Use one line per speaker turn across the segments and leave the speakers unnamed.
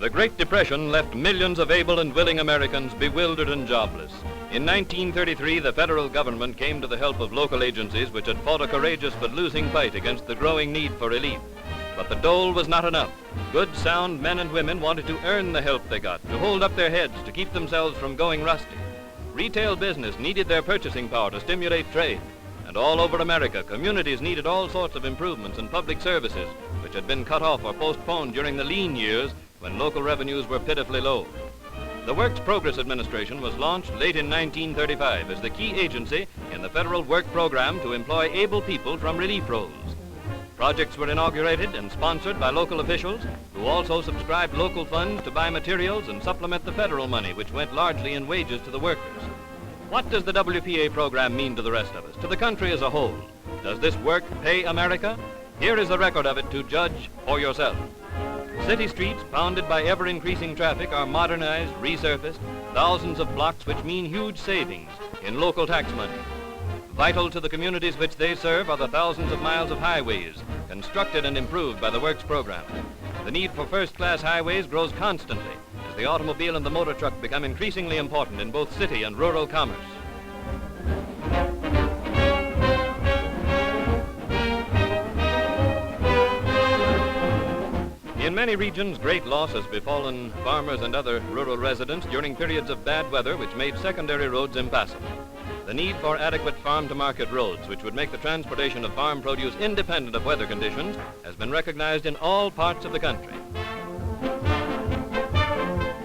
The Great Depression left millions of able and willing Americans bewildered and jobless. In 1933, the federal government came to the help of local agencies which had fought a courageous but losing fight against the growing need for relief. But the dole was not enough. Good, sound men and women wanted to earn the help they got, to hold up their heads, to keep themselves from going rusty. Retail business needed their purchasing power to stimulate trade. And all over America, communities needed all sorts of improvements in public services, which had been cut off or postponed during the lean years when local revenues were pitifully low. The Works Progress Administration was launched late in 1935 as the key agency in the federal work program to employ able people from relief roles. Projects were inaugurated and sponsored by local officials who also subscribed local funds to buy materials and supplement the federal money, which went largely in wages to the workers. What does the WPA program mean to the rest of us, to the country as a whole? Does this work pay America? Here is the record of it to judge for yourself. City streets, pounded by ever-increasing traffic, are modernized, resurfaced, thousands of blocks which mean huge savings in local tax money. Vital to the communities which they serve are the thousands of miles of highways, constructed and improved by the Works program. The need for first-class highways grows constantly as the automobile and the motor truck become increasingly important in both city and rural commerce. In many regions, great loss has befallen farmers and other rural residents during periods of bad weather which made secondary roads impassable. The need for adequate farm-to-market roads, which would make the transportation of farm produce independent of weather conditions, has been recognized in all parts of the country.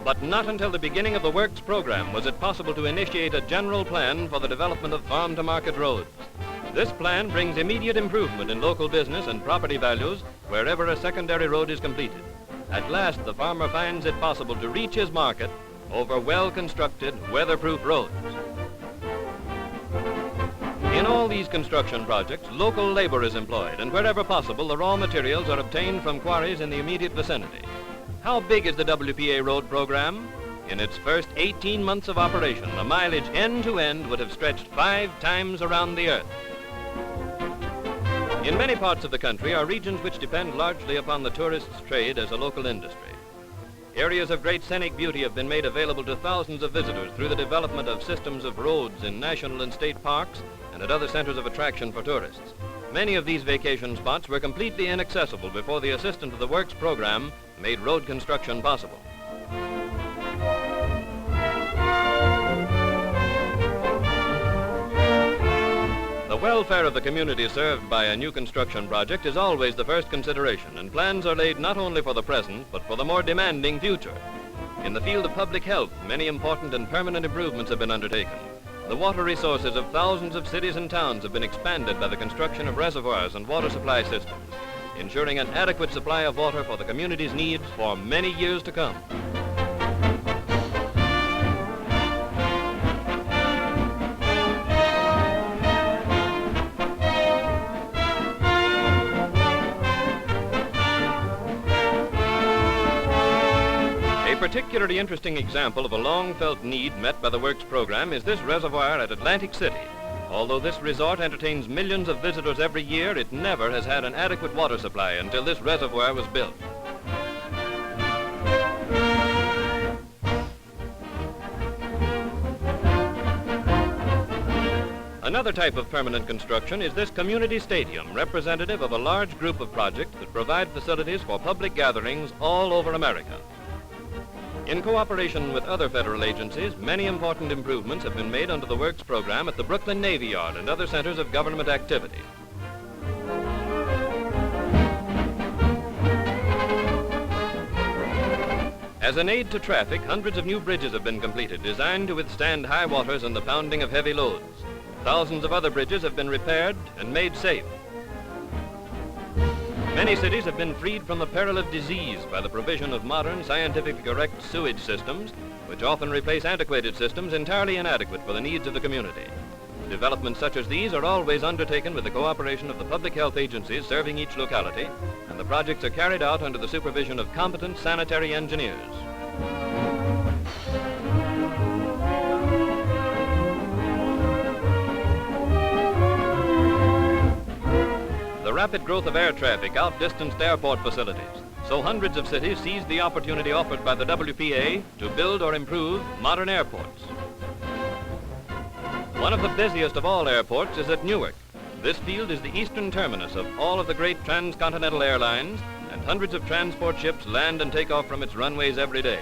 But not until the beginning of the Works program was it possible to initiate a general plan for the development of farm-to-market roads. This plan brings immediate improvement in local business and property values wherever a secondary road is completed. At last, the farmer finds it possible to reach his market over well-constructed, weatherproof roads. In all these construction projects, local labor is employed, and wherever possible, the raw materials are obtained from quarries in the immediate vicinity. How big is the WPA road program? In its first 18 months of operation, the mileage end to end would have stretched 5 times around the earth. In many parts of the country are regions which depend largely upon the tourist's trade as a local industry. Areas of great scenic beauty have been made available to thousands of visitors through the development of systems of roads in national and state parks and at other centers of attraction for tourists. Many of these vacation spots were completely inaccessible before the assistance of the Works program made road construction possible. The welfare of the community served by a new construction project is always the first consideration, and plans are laid not only for the present, but for the more demanding future. In the field of public health, many important and permanent improvements have been undertaken. The water resources of thousands of cities and towns have been expanded by the construction of reservoirs and water supply systems, ensuring an adequate supply of water for the community's needs for many years to come. A particularly interesting example of a long-felt need met by the Works program is this reservoir at Atlantic City. Although this resort entertains millions of visitors every year, it never has had an adequate water supply until this reservoir was built. Another type of permanent construction is this community stadium, representative of a large group of projects that provide facilities for public gatherings all over America. In cooperation with other federal agencies, many important improvements have been made under the Works program at the Brooklyn Navy Yard and other centers of government activity. As an aid to traffic, hundreds of new bridges have been completed, designed to withstand high waters and the pounding of heavy loads. Thousands of other bridges have been repaired and made safe. Many cities have been freed from the peril of disease by the provision of modern, scientifically correct sewage systems, which often replace antiquated systems entirely inadequate for the needs of the community. Developments such as these are always undertaken with the cooperation of the public health agencies serving each locality, and the projects are carried out under the supervision of competent sanitary engineers. The rapid growth of air traffic outdistanced airport facilities. So hundreds of cities seized the opportunity offered by the WPA to build or improve modern airports. One of the busiest of all airports is at Newark. This field is the eastern terminus of all of the great transcontinental airlines, and hundreds of transport ships land and take off from its runways every day.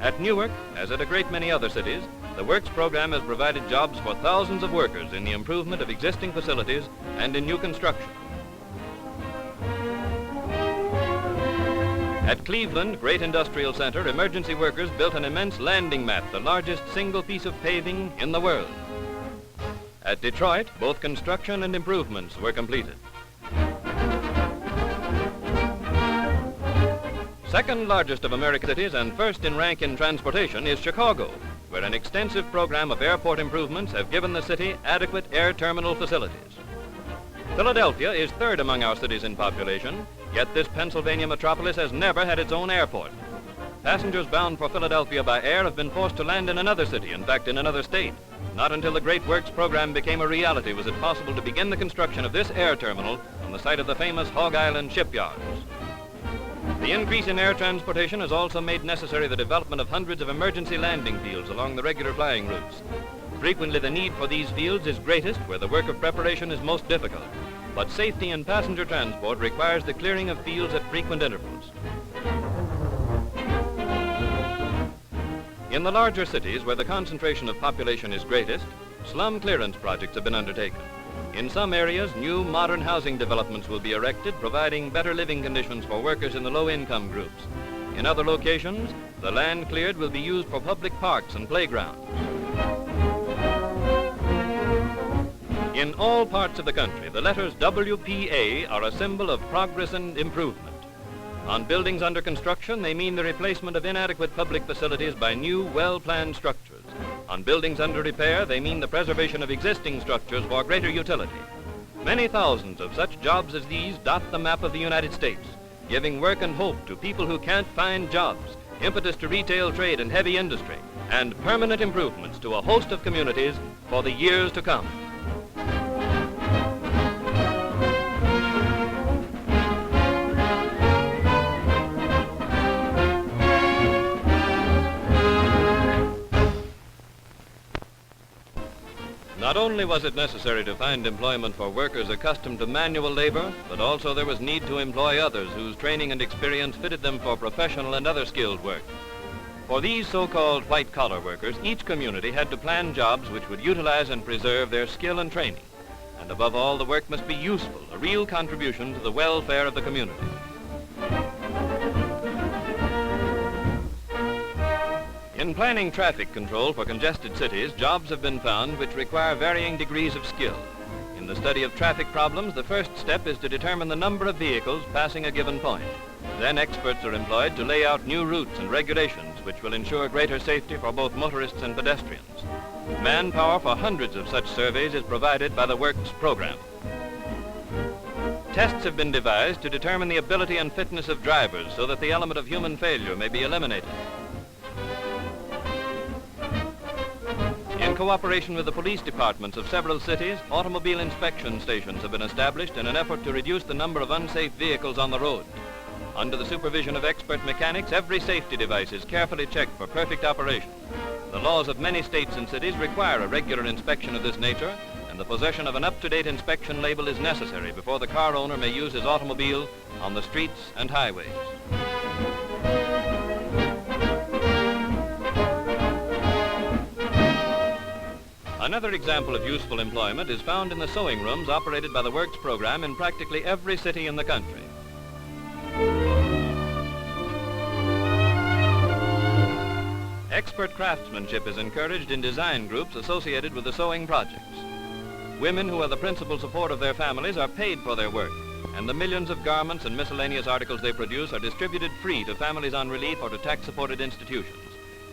At Newark, as at a great many other cities, the Works program has provided jobs for thousands of workers in the improvement of existing facilities and in new construction. At Cleveland, great industrial center, emergency workers built an immense landing mat, the largest single piece of paving in the world. At Detroit, both construction and improvements were completed. Second largest of American cities and first in rank in transportation is Chicago, where an extensive program of airport improvements have given the city adequate air terminal facilities. Philadelphia is third among our cities in population, yet this Pennsylvania metropolis has never had its own airport. Passengers bound for Philadelphia by air have been forced to land in another city, in fact in another state. Not until the Great Works program became a reality was it possible to begin the construction of this air terminal on the site of the famous Hog Island shipyards. The increase in air transportation has also made necessary the development of hundreds of emergency landing fields along the regular flying routes. Frequently the need for these fields is greatest where the work of preparation is most difficult, but safety in passenger transport requires the clearing of fields at frequent intervals. In the larger cities where the concentration of population is greatest, slum clearance projects have been undertaken. In some areas, new modern housing developments will be erected, providing better living conditions for workers in the low-income groups. In other locations, the land cleared will be used for public parks and playgrounds. In all parts of the country, the letters WPA are a symbol of progress and improvement. On buildings under construction, they mean the replacement of inadequate public facilities by new, well-planned structures. On buildings under repair, they mean the preservation of existing structures for greater utility. Many thousands of such jobs as these dot the map of the United States, giving work and hope to people who can't find jobs, impetus to retail trade and heavy industry, and permanent improvements to a host of communities for the years to come. Not only was it necessary to find employment for workers accustomed to manual labor, but also there was need to employ others whose training and experience fitted them for professional and other skilled work. For these so-called white-collar workers, each community had to plan jobs which would utilize and preserve their skill and training. And above all, the work must be useful, a real contribution to the welfare of the community. In planning traffic control for congested cities, jobs have been found which require varying degrees of skill. In the study of traffic problems, the first step is to determine the number of vehicles passing a given point. Then experts are employed to lay out new routes and regulations which will ensure greater safety for both motorists and pedestrians. Manpower for hundreds of such surveys is provided by the Works program. Tests have been devised to determine the ability and fitness of drivers so that the element of human failure may be eliminated. In cooperation with the police departments of several cities, automobile inspection stations have been established in an effort to reduce the number of unsafe vehicles on the road. Under the supervision of expert mechanics, every safety device is carefully checked for perfect operation. The laws of many states and cities require a regular inspection of this nature, and the possession of an up-to-date inspection label is necessary before the car owner may use his automobile on the streets and highways. Another example of useful employment is found in the sewing rooms operated by the Works program in practically every city in the country. Expert craftsmanship is encouraged in design groups associated with the sewing projects. Women who are the principal support of their families are paid for their work, and the millions of garments and miscellaneous articles they produce are distributed free to families on relief or to tax-supported institutions.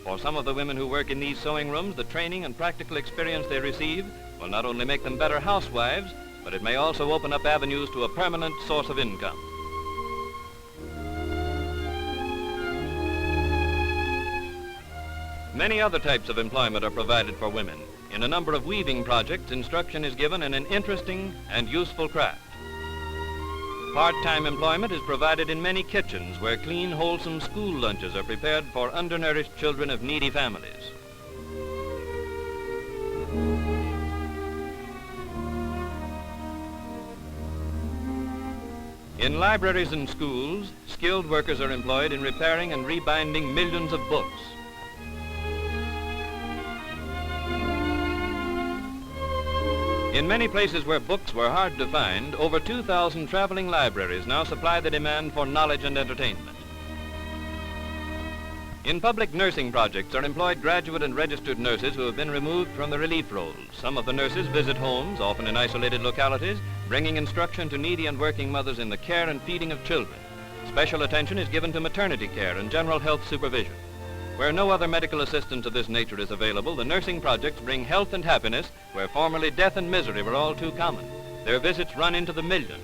For some of the women who work in these sewing rooms, the training and practical experience they receive will not only make them better housewives, but it may also open up avenues to a permanent source of income. Many other types of employment are provided for women. In a number of weaving projects, instruction is given in an interesting and useful craft. Part-time employment is provided in many kitchens where clean, wholesome school lunches are prepared for undernourished children of needy families. In libraries and schools, skilled workers are employed in repairing and rebinding millions of books. In many places where books were hard to find, over 2,000 traveling libraries now supply the demand for knowledge and entertainment. In public nursing projects are employed graduate and registered nurses who have been removed from the relief roles. Some of the nurses visit homes, often in isolated localities, bringing instruction to needy and working mothers in the care and feeding of children. Special attention is given to maternity care and general health supervision. Where no other medical assistance of this nature is available, the nursing projects bring health and happiness where formerly death and misery were all too common. Their visits run into the millions.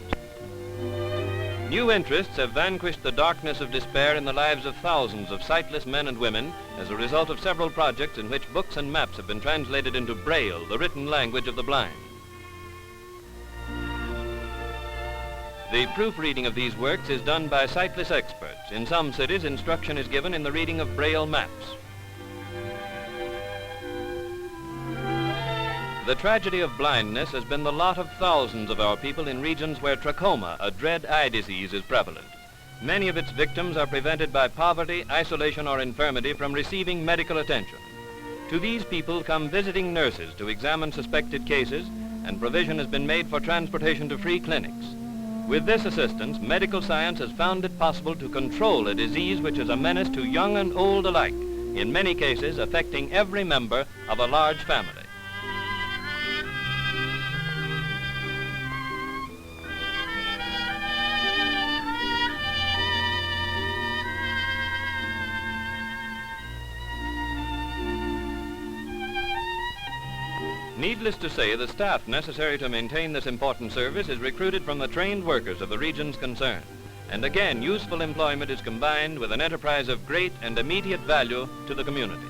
New interests have vanquished the darkness of despair in the lives of thousands of sightless men and women as a result of several projects in which books and maps have been translated into Braille, the written language of the blind. The proofreading of these works is done by sightless experts. In some cities, instruction is given in the reading of Braille maps. The tragedy of blindness has been the lot of thousands of our people in regions where trachoma, a dread eye disease, is prevalent. Many of its victims are prevented by poverty, isolation, or infirmity from receiving medical attention. To these people come visiting nurses to examine suspected cases, and provision has been made for transportation to free clinics. With this assistance, medical science has found it possible to control a disease which is a menace to young and old alike, in many cases affecting every member of a large family. Needless to say, the staff necessary to maintain this important service is recruited from the trained workers of the regions concerned. And again, useful employment is combined with an enterprise of great and immediate value to the community.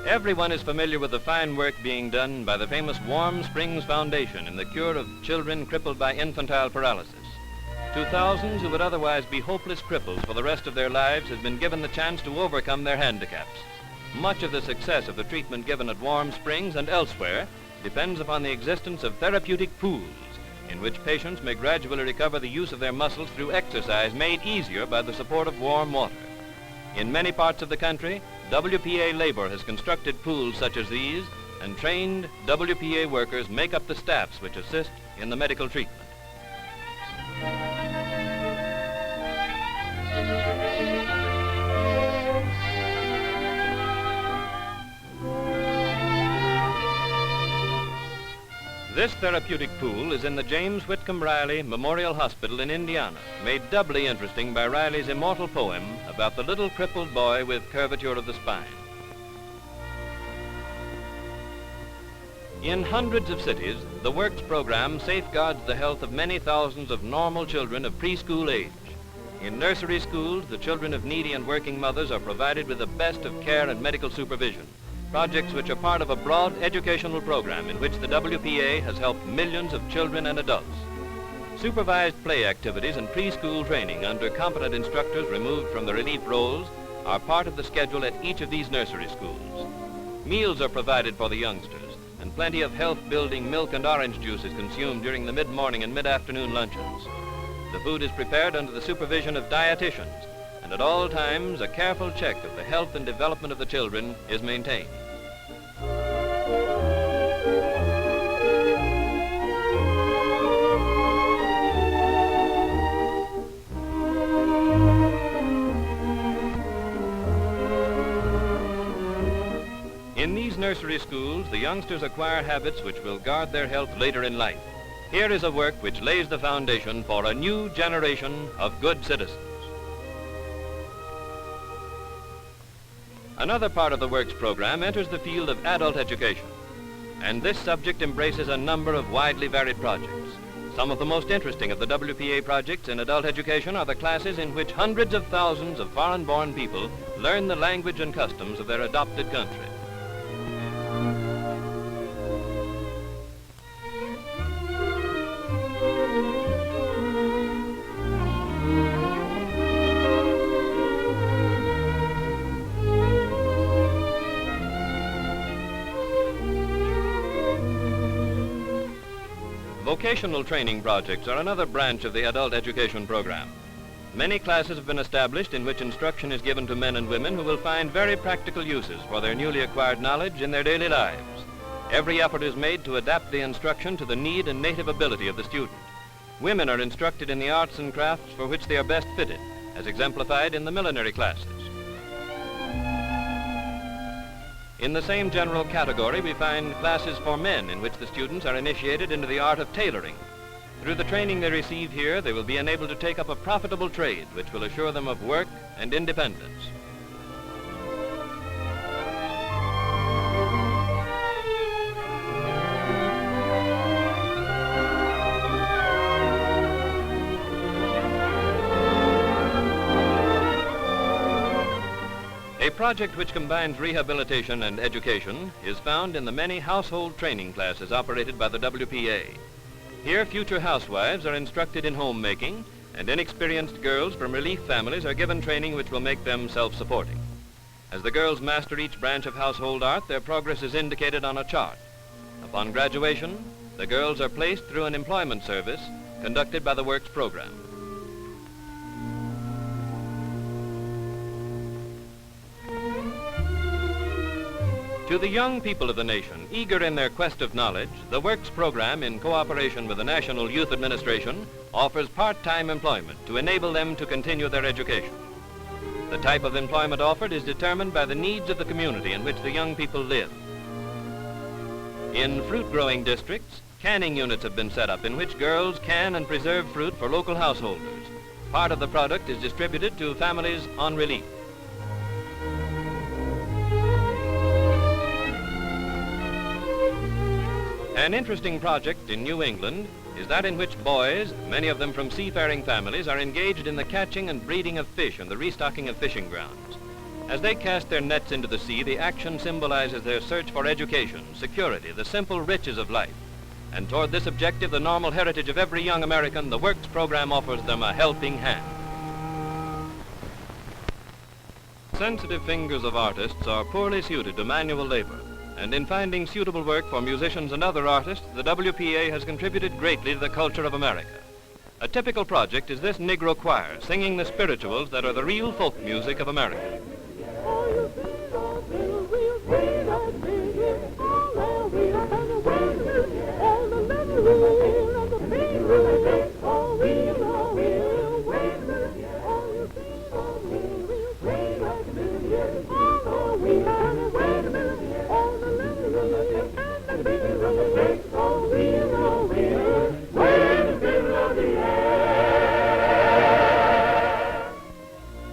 Everyone is familiar with the fine work being done by the famous Warm Springs Foundation in the cure of children crippled by infantile paralysis. To thousands who would otherwise be hopeless cripples for the rest of their lives has been given the chance to overcome their handicaps. Much of the success of the treatment given at Warm Springs and elsewhere depends upon the existence of therapeutic pools in which patients may gradually recover the use of their muscles through exercise made easier by the support of warm water. In many parts of the country, WPA labor has constructed pools such as these, and trained WPA workers make up the staffs which assist in the medical treatment. This therapeutic pool is in the James Whitcomb Riley Memorial Hospital in Indiana, made doubly interesting by Riley's immortal poem about the little crippled boy with curvature of the spine. In hundreds of cities, the Works program safeguards the health of many thousands of normal children of preschool age. In nursery schools, the children of needy and working mothers are provided with the best of care and medical supervision. Projects which are part of a broad educational program in which the WPA has helped millions of children and adults. Supervised play activities and preschool training under competent instructors removed from the relief roles are part of the schedule at each of these nursery schools. Meals are provided for the youngsters, and plenty of health-building milk and orange juice is consumed during the mid-morning and mid-afternoon luncheons. The food is prepared under the supervision of dietitians, and at all times a careful check of the health and development of the children is maintained. In these nursery schools, the youngsters acquire habits which will guard their health later in life. Here is a work which lays the foundation for a new generation of good citizens. Another part of the Works program enters the field of adult education, and this subject embraces a number of widely varied projects. Some of the most interesting of the WPA projects in adult education are the classes in which hundreds of thousands of foreign-born people learn the language and customs of their adopted country. Vocational training projects are another branch of the adult education program. Many classes have been established in which instruction is given to men and women who will find very practical uses for their newly acquired knowledge in their daily lives. Every effort is made to adapt the instruction to the need and native ability of the student. Women are instructed in the arts and crafts for which they are best fitted, as exemplified in the millinery classes. In the same general category, we find classes for men in which the students are initiated into the art of tailoring. Through the training they receive here, they will be enabled to take up a profitable trade which will assure them of work and independence. A project which combines rehabilitation and education is found in the many household training classes operated by the W.P.A. Here, future housewives are instructed in homemaking, and inexperienced girls from relief families are given training which will make them self-supporting. As the girls master each branch of household art, their progress is indicated on a chart. Upon graduation, the girls are placed through an employment service conducted by the Works program. To the young people of the nation, eager in their quest of knowledge, the Works program, in cooperation with the National Youth Administration, offers part-time employment to enable them to continue their education. The type of employment offered is determined by the needs of the community in which the young people live. In fruit-growing districts, canning units have been set up in which girls can and preserve fruit for local householders. Part of the product is distributed to families on relief. An interesting project in New England is that in which boys, many of them from seafaring families, are engaged in the catching and breeding of fish and the restocking of fishing grounds. As they cast their nets into the sea, the action symbolizes their search for education, security, the simple riches of life. And toward this objective, the normal heritage of every young American, the Works program offers them a helping hand. Sensitive fingers of artists are poorly suited to manual labor. And in finding suitable work for musicians and other artists, the W.P.A. has contributed greatly to the culture of America. A typical project is this Negro choir, singing the spirituals that are the real folk music of America.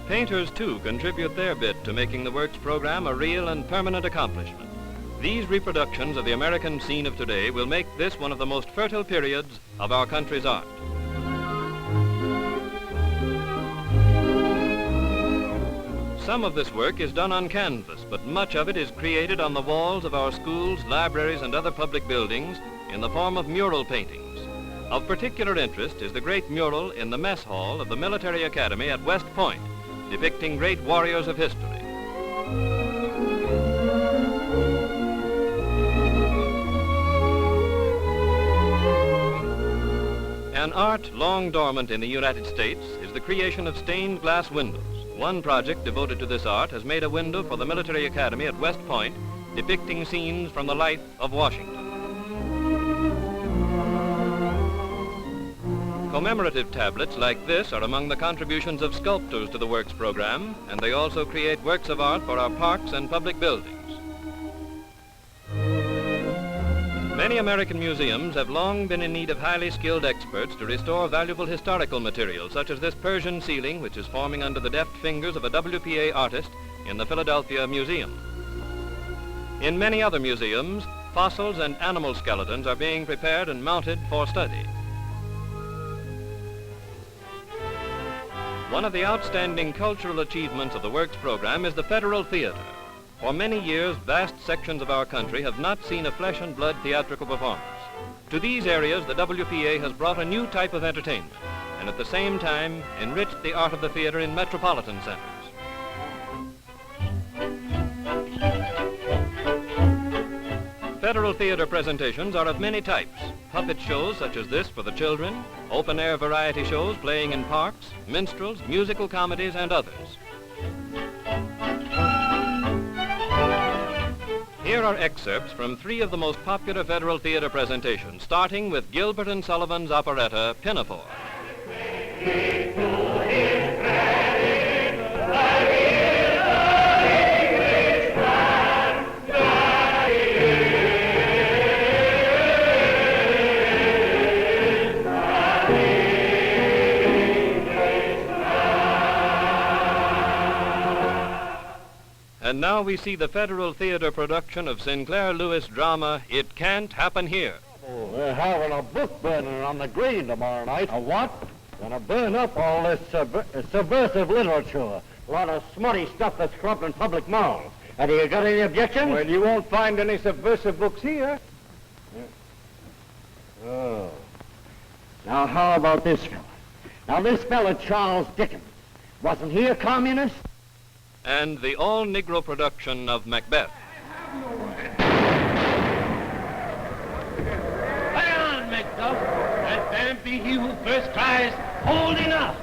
Painters, too, contribute their bit to making the Works program a real and permanent accomplishment. These reproductions of the American scene of today will make this one of the most fertile periods of our country's art. Some of this work is done on canvas, but much of it is created on the walls of our schools, libraries, and other public buildings in the form of mural paintings. Of particular interest is the great mural in the mess hall of the Military Academy at West Point, depicting great warriors of history. An art long dormant in the United States is the creation of stained glass windows. One project devoted to this art has made a window for the Military Academy at West Point, depicting scenes from the life of Washington. Commemorative tablets like this are among the contributions of sculptors to the Works program, and they also create works of art for our parks and public buildings. Many American museums have long been in need of highly skilled experts to restore valuable historical material, such as this Persian ceiling, which is forming under the deft fingers of a W.P.A. artist in the Philadelphia Museum. In many other museums, fossils and animal skeletons are being prepared and mounted for study. One of the outstanding cultural achievements of the Works program is the Federal Theater. For many years, vast sections of our country have not seen a flesh and blood theatrical performance. To these areas, the W.P.A. has brought a new type of entertainment, and at the same time enriched the art of the theater in metropolitan centers. Federal theater presentations are of many types. puppet shows such as this for the children, open-air variety shows playing in parks, minstrels, musical comedies, and others. Here are excerpts from 3 of the most popular Federal Theater presentations, starting with Gilbert and Sullivan's operetta, Pinafore. And now we see the Federal Theater production of Sinclair Lewis' drama, It Can't Happen Here.
Oh, they're having a book burning on the green tomorrow night. A what? Gonna burn up all this subversive literature. A lot of smutty stuff that's corrupting public morals. Have you got any objections?
Well, you won't find any subversive books here.
Oh. Now, how about this fella? Now, this fella, Charles Dickens, wasn't he a communist?
And the all-Negro production of Macbeth.
Hang on, Macduff. That man be he who first cries, hold enough.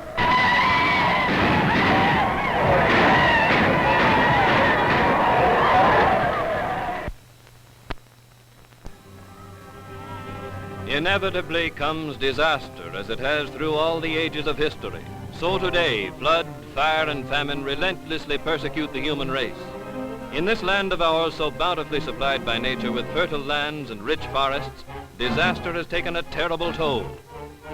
Inevitably comes disaster, as it has through all the ages of history. So today, flood, fire, and famine relentlessly persecute the human race. In this land of ours, so bountifully supplied by nature with fertile lands and rich forests, disaster has taken a terrible toll.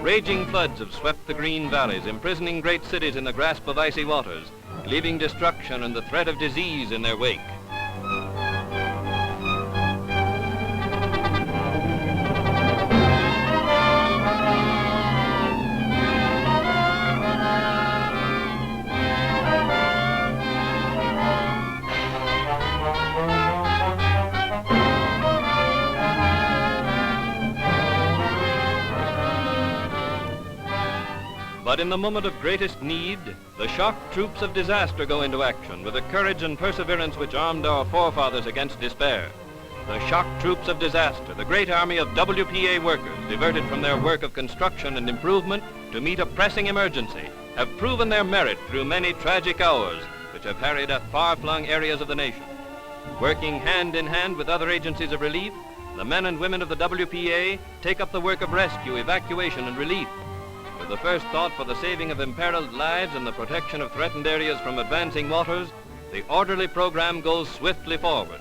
Raging floods have swept the green valleys, imprisoning great cities in the grasp of icy waters, leaving destruction and the threat of disease in their wake. But in the moment of greatest need, the shock troops of disaster go into action with a courage and perseverance which armed our forefathers against despair. The shock troops of disaster, the great army of W.P.A. workers, diverted from their work of construction and improvement to meet a pressing emergency, have proven their merit through many tragic hours which have harried at far-flung areas of the nation. Working hand in hand with other agencies of relief, the men and women of the W.P.A. take up the work of rescue, evacuation, and relief. With the first thought for the saving of imperiled lives and the protection of threatened areas from advancing waters, the orderly program goes swiftly forward.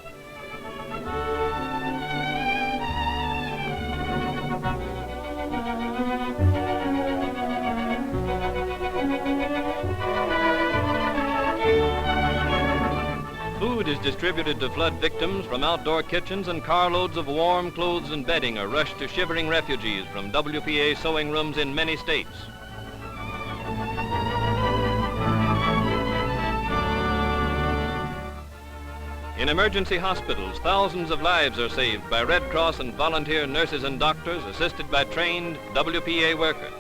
Food is distributed to flood victims from outdoor kitchens, and carloads of warm clothes and bedding are rushed to shivering refugees from WPA sewing rooms in many states. In emergency hospitals, thousands of lives are saved by Red Cross and volunteer nurses and doctors, assisted by trained WPA workers.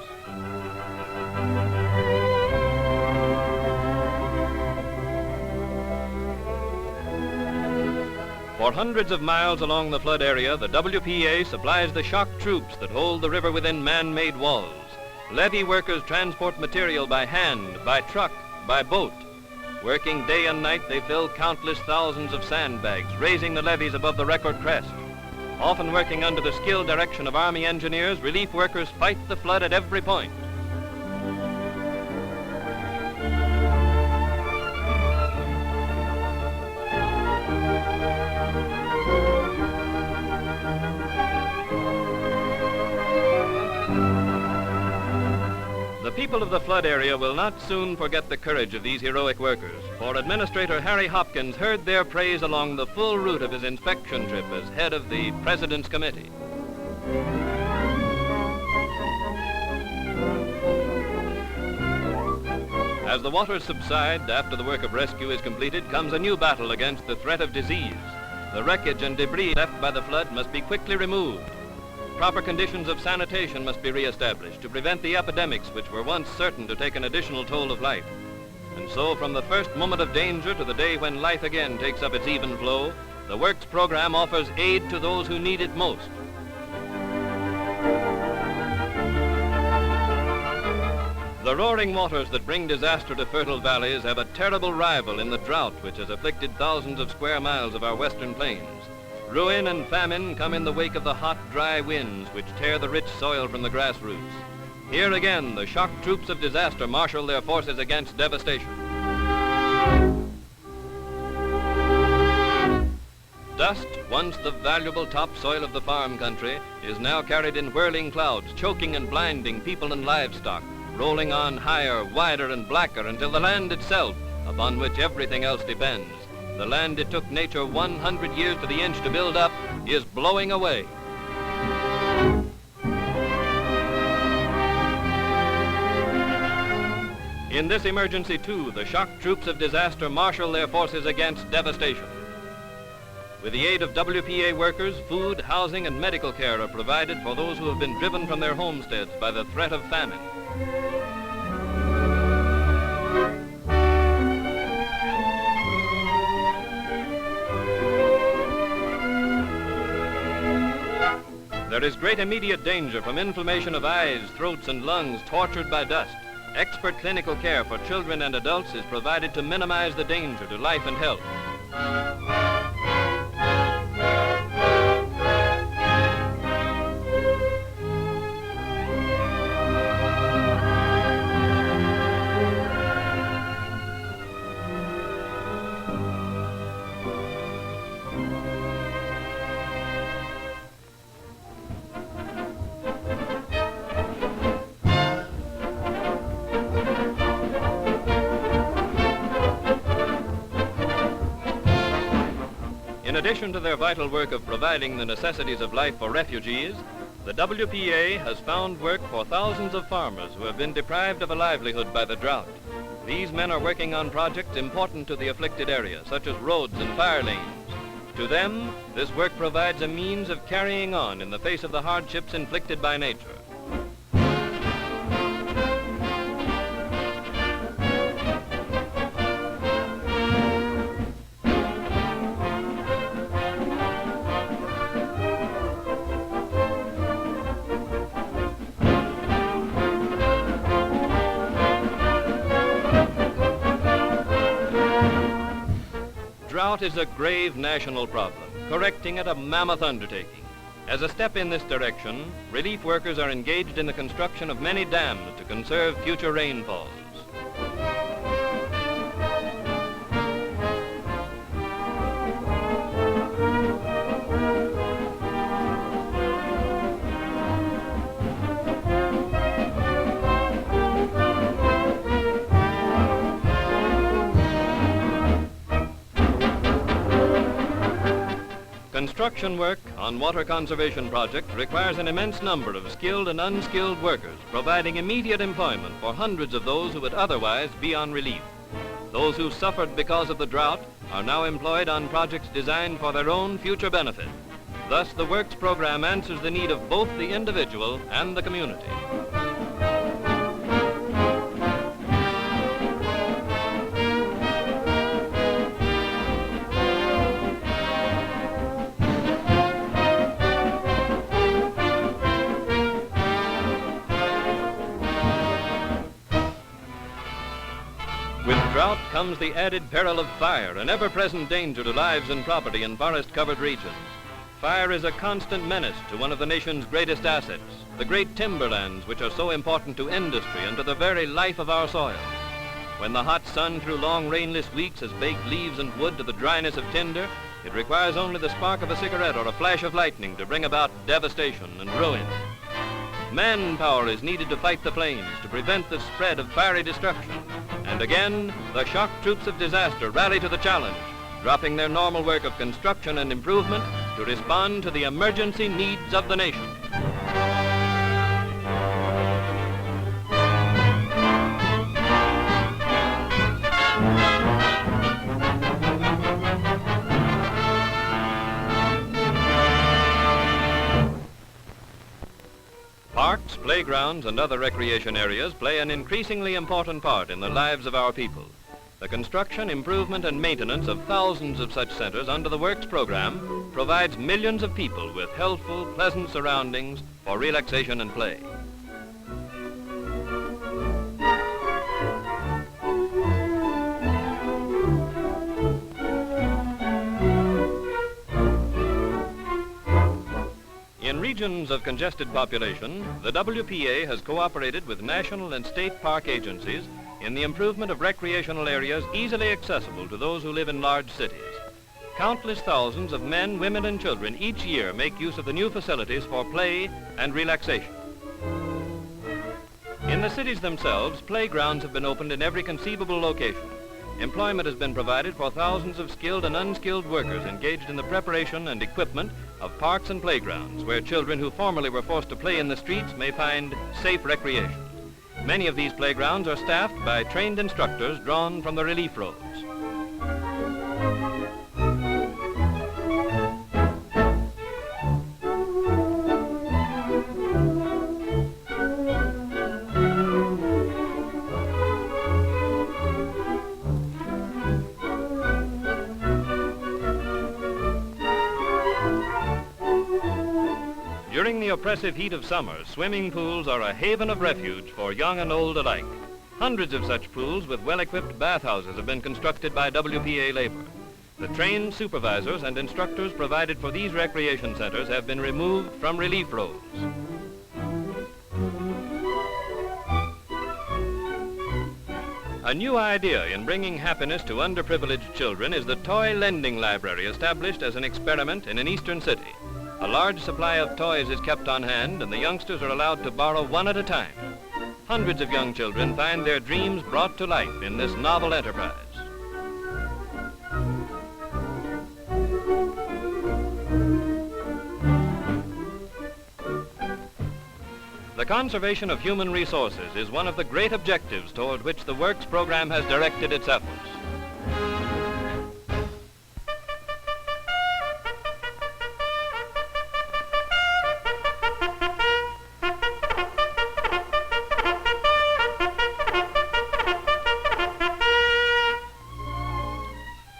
For hundreds of miles along the flood area, the WPA supplies the shock troops that hold the river within man-made walls. Levee workers transport material by hand, by truck, by boat. Working day and night, they fill countless thousands of sandbags, raising the levees above the record crest. Often working under the skilled direction of Army engineers, relief workers fight the flood at every point. The people of the flood area will not soon forget the courage of these heroic workers, for Administrator Harry Hopkins heard their praise along the full route of his inspection trip as head of the President's Committee. As the waters subside after the work of rescue is completed, comes a new battle against the threat of disease. The wreckage and debris left by the flood must be quickly removed. Proper conditions of sanitation must be reestablished to prevent the epidemics which were once certain to take an additional toll of life. And so, from the first moment of danger to the day when life again takes up its even flow, the Works program offers aid to those who need it most. The roaring waters that bring disaster to fertile valleys have a terrible rival in the drought which has afflicted thousands of square miles of our western plains. Ruin and famine come in the wake of the hot, dry winds which tear the rich soil from the grassroots. Here again, the shock troops of disaster marshal their forces against devastation. Dust, once the valuable topsoil of the farm country, is now carried in whirling clouds, choking and blinding people and livestock, rolling on higher, wider, and blacker until the land itself, upon which everything else depends, the land it took nature 100 years to the inch to build up, is blowing away. In this emergency, too, the shock troops of disaster marshal their forces against devastation. With the aid of W.P.A. workers, food, housing, and medical care are provided for those who have been driven from their homesteads by the threat of famine. There is great immediate danger from inflammation of eyes, throats, and lungs tortured by dust. Expert clinical care for children and adults is provided to minimize the danger to life and health. In addition to their vital work of providing the necessities of life for refugees, the WPA has found work for thousands of farmers who have been deprived of a livelihood by the drought. These men are working on projects important to the afflicted area, such as roads and fire lanes. To them, this work provides a means of carrying on in the face of the hardships inflicted by nature. Drought is a grave national problem, correcting it a mammoth undertaking. As a step in this direction, relief workers are engaged in the construction of many dams to conserve future rainfalls. Construction work on water conservation projects requires an immense number of skilled and unskilled workers, providing immediate employment for hundreds of those who would otherwise be on relief. Those who suffered because of the drought are now employed on projects designed for their own future benefit. Thus, the Works program answers the need of both the individual and the community. With drought comes the added peril of fire, an ever-present danger to lives and property in forest-covered regions. Fire is a constant menace to one of the nation's greatest assets, the great timberlands which are so important to industry and to the very life of our soil. When the hot sun through long rainless weeks has baked leaves and wood to the dryness of tinder, it requires only the spark of a cigarette or a flash of lightning to bring about devastation and ruin. Manpower is needed to fight the flames, to prevent the spread of fiery destruction. And again, the shock troops of disaster rally to the challenge, dropping their normal work of construction and improvement to respond to the emergency needs of the nation. Parks, playgrounds, and other recreation areas play an increasingly important part in the lives of our people. The construction, improvement, and maintenance of thousands of such centers under the Works program provides millions of people with healthful, pleasant surroundings for relaxation and play. regions of congested population, the WPA has cooperated with national and state park agencies in the improvement of recreational areas easily accessible to those who live in large cities. Countless thousands of men, women, and children each year make use of the new facilities for play and relaxation. In the cities themselves, playgrounds have been opened in every conceivable location. Employment has been provided for thousands of skilled and unskilled workers engaged in the preparation and equipment of parks and playgrounds where children who formerly were forced to play in the streets may find safe recreation. Many of these playgrounds are staffed by trained instructors drawn from the relief roads. During the oppressive heat of summer, swimming pools are a haven of refuge for young and old alike. Hundreds of such pools with well-equipped bathhouses have been constructed by WPA labor. The trained supervisors and instructors provided for these recreation centers have been removed from relief roads. A new idea in bringing happiness to underprivileged children is the toy lending library established as an experiment in an eastern city. A large supply of toys is kept on hand and the youngsters are allowed to borrow one at a time. Hundreds of young children find their dreams brought to life in this novel enterprise. The conservation of human resources is one of the great objectives toward which the Works program has directed its efforts.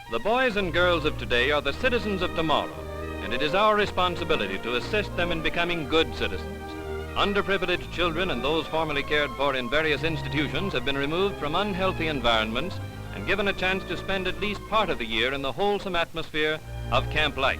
The boys and girls of today are the citizens of tomorrow, and it is our responsibility to assist them in becoming good citizens. Underprivileged children and those formerly cared for in various institutions have been removed from unhealthy environments and given a chance to spend at least part of the year in the wholesome atmosphere of camp life.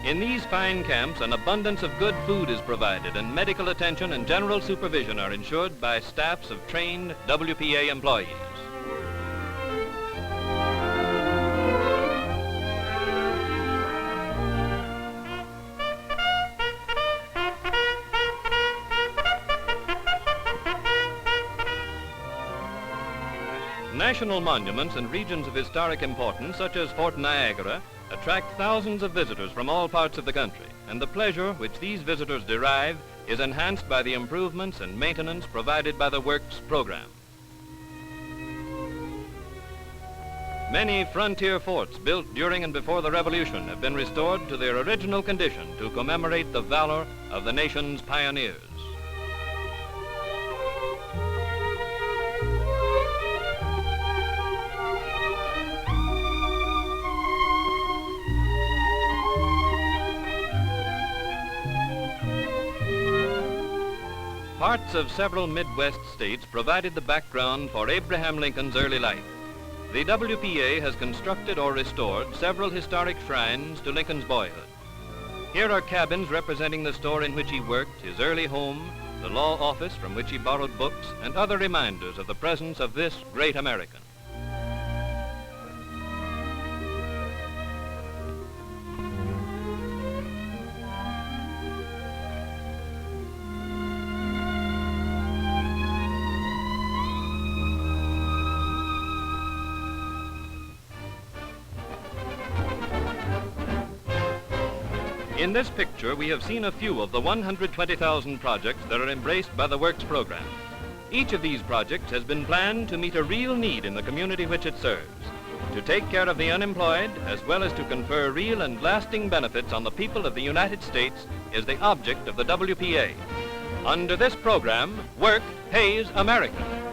In these fine camps, an abundance of good food is provided and medical attention and general supervision are ensured by staffs of trained WPA employees. National monuments and regions of historic importance, such as Fort Niagara, attract thousands of visitors from all parts of the country, and the pleasure which these visitors derive is enhanced by the improvements and maintenance provided by the Works program. Many frontier forts built during and before the Revolution have been restored to their original condition to commemorate the valor of the nation's pioneers. Parts of several Midwest states provided the background for Abraham Lincoln's early life. The WPA has constructed or restored several historic shrines to Lincoln's boyhood. Here are cabins representing the store in which he worked, his early home, the law office from which he borrowed books, and other reminders of the presence of this great American. In this picture, we have seen a few of the 120,000 projects that are embraced by the Works program. Each of these projects has been planned to meet a real need in the community which it serves. To take care of the unemployed, as well as to confer real and lasting benefits on the people of the United States, is the object of the WPA. Under this program, work pays America.